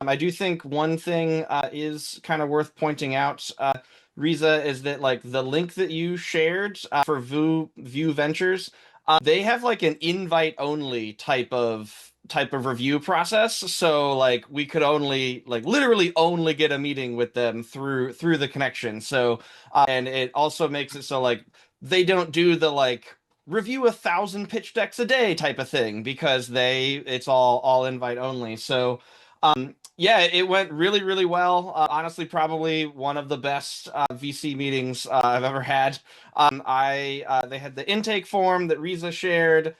I do think one thing is kind of worth pointing out, Riza, is that like the link that you shared for View Ventures, they have like an invite only type of review process. So like we could only like literally only get a meeting with them through the connection. So and it also makes it so like they don't do the like review 1,000 pitch decks a day type of thing because it's all invite only. So yeah, it went really, really well. Honestly, probably one of the best VC meetings I've ever had. They had the intake form that Riza shared.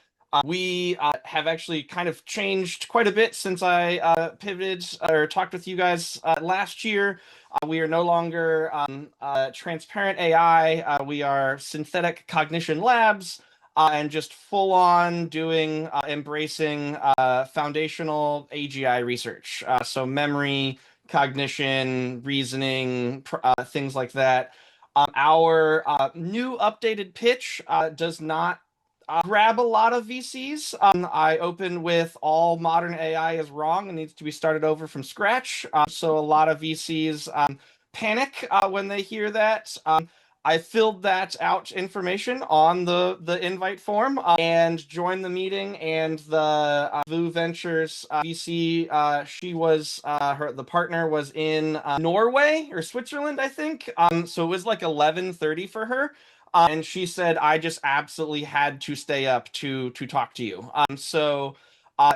We have actually kind of changed quite a bit since I pivoted or talked with you guys last year. We are no longer transparent AI. We are synthetic cognition labs and just full on doing embracing foundational AGI research. So memory, cognition, reasoning, things like that. Our new updated pitch does not grab a lot of VCs. I open with all modern AI is wrong and needs to be started over from scratch. So a lot of VCs panic when they hear that. I filled that out information on the invite form and joined the meeting. And the Vu Ventures VC, she was the partner was in Norway or Switzerland, I think. So it was like 11:30 for her. And she said, "I just absolutely had to stay up to talk to you."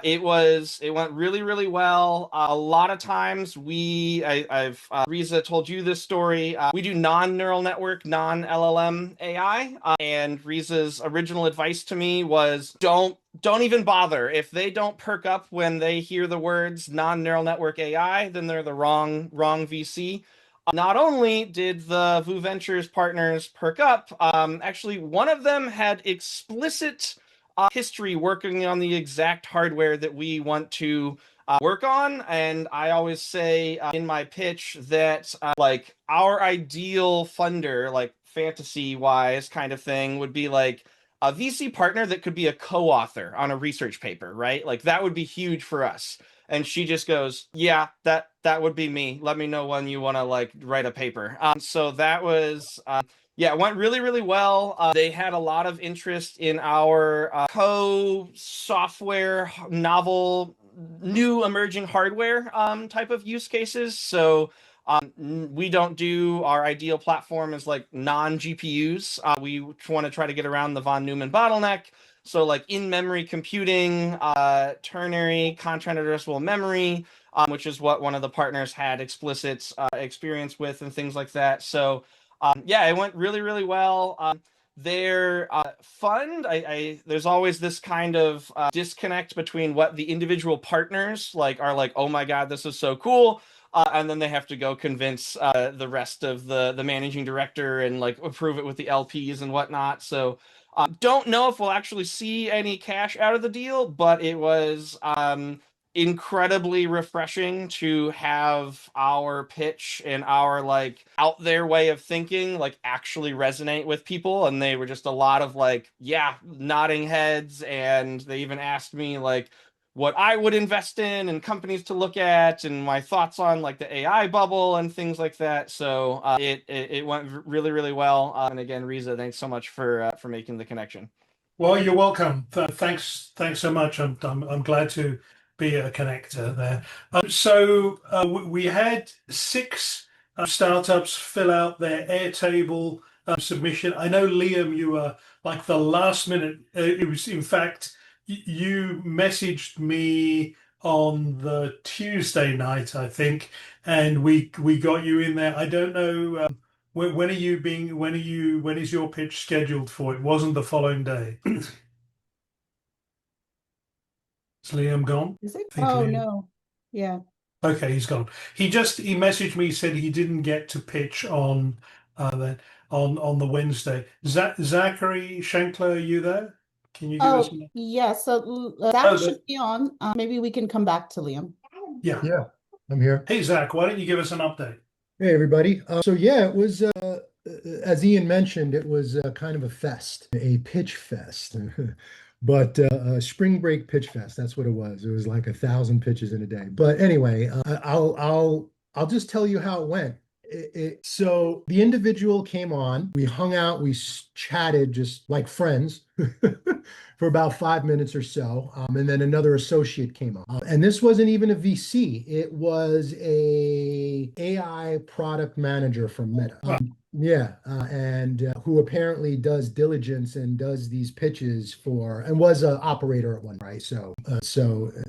It went really, really well. A lot of times I've Riza told you this story. We do non-neural network, non-LLM AI, and Riza's original advice to me was don't even bother. If they don't perk up when they hear the words non-neural network AI, then they're the wrong VC. Not only did the Vu Ventures partners perk up, actually one of them had explicit history working on the exact hardware that we want to work on. And I always say in my pitch that like our ideal funder, like fantasy wise kind of thing, would be like a VC partner that could be a co-author on a research paper, right? Like that would be huge for us. And she just goes, "Yeah, that would be me. Let me know when you want to like write a paper." So that was yeah, it went really, really well. They had a lot of interest in our co-software, novel, new emerging hardware type of use cases. So we don't do our ideal platform as like non-GPUs. We want to try to get around the von Neumann bottleneck. So like in-memory computing, ternary contrast addressable memory, which is what one of the partners had explicit experience with and things like that. So yeah, it went really, really well. Their fund, there's always this kind of disconnect between what the individual partners like are like, "Oh my God, this is so cool," and then they have to go convince the rest of the managing director and like approve it with the LPs and whatnot. So don't know if we'll actually see any cash out of the deal, but it was incredibly refreshing to have our pitch and our like out there way of thinking like actually resonate with people. And they were just a lot of like, yeah, nodding heads. And they even asked me like what I would invest in and companies to look at and my thoughts on like the AI bubble and things like that. So it went really, really well. And again, Riza, thanks so much for making the connection. Well, you're welcome. Thanks so much. I'm glad to be a connector there. We had six startups fill out their Airtable submission. I know, Liam, you were like the last minute. It was, in fact, you messaged me on the Tuesday night, I think, and we got you in there. I don't know. When is your pitch scheduled for? It wasn't the following day. Is Liam gone? Is it? I think Oh, Liam. no. Yeah. Okay, he's gone. He messaged me, said he didn't get to pitch on on the Wednesday. Zachary Schenkler, are you there? Can you give us Oh, yeah. So oh Zach should be on. Maybe we can come back to Liam. yeah. Yeah, I'm here. Hey Zach, why don't you give us an update? Hey, everybody. So yeah, it was, as Ian mentioned, it was kind of a fest, a pitch fest. But Spring Break Pitch Fest, that's what it was. It was like 1,000 pitches in a day. But anyway, I'll just tell you how it went. So the individual came on, we hung out, we chatted just like friends for about 5 minutes or so. And then another associate came on. And this wasn't even a VC, it was a AI product manager from Meta. Yeah, and who apparently does diligence and does these pitches for, and was an operator at one, right? So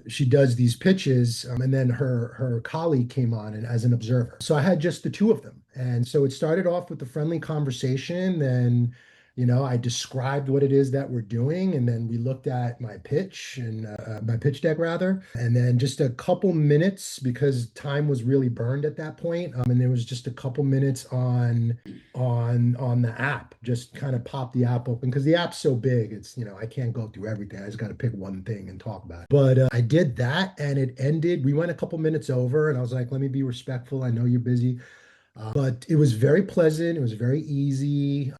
she does these pitches, and then her colleague came on and as an observer. So I had just the two of them, and so it started off with a friendly conversation. Then, I described what it is that we're doing, and then we looked at my pitch and my pitch deck rather, and then just a couple minutes because time was really burned at that point, and there was just a couple minutes on the app. Just kind of pop the app open because the app's so big. It's I can't go through everything. I just got to pick one thing and talk about it. But I did that, and it ended. We went a couple minutes over, and I was like, "Let me be respectful. I know you're busy." But it was very pleasant. It was very easy.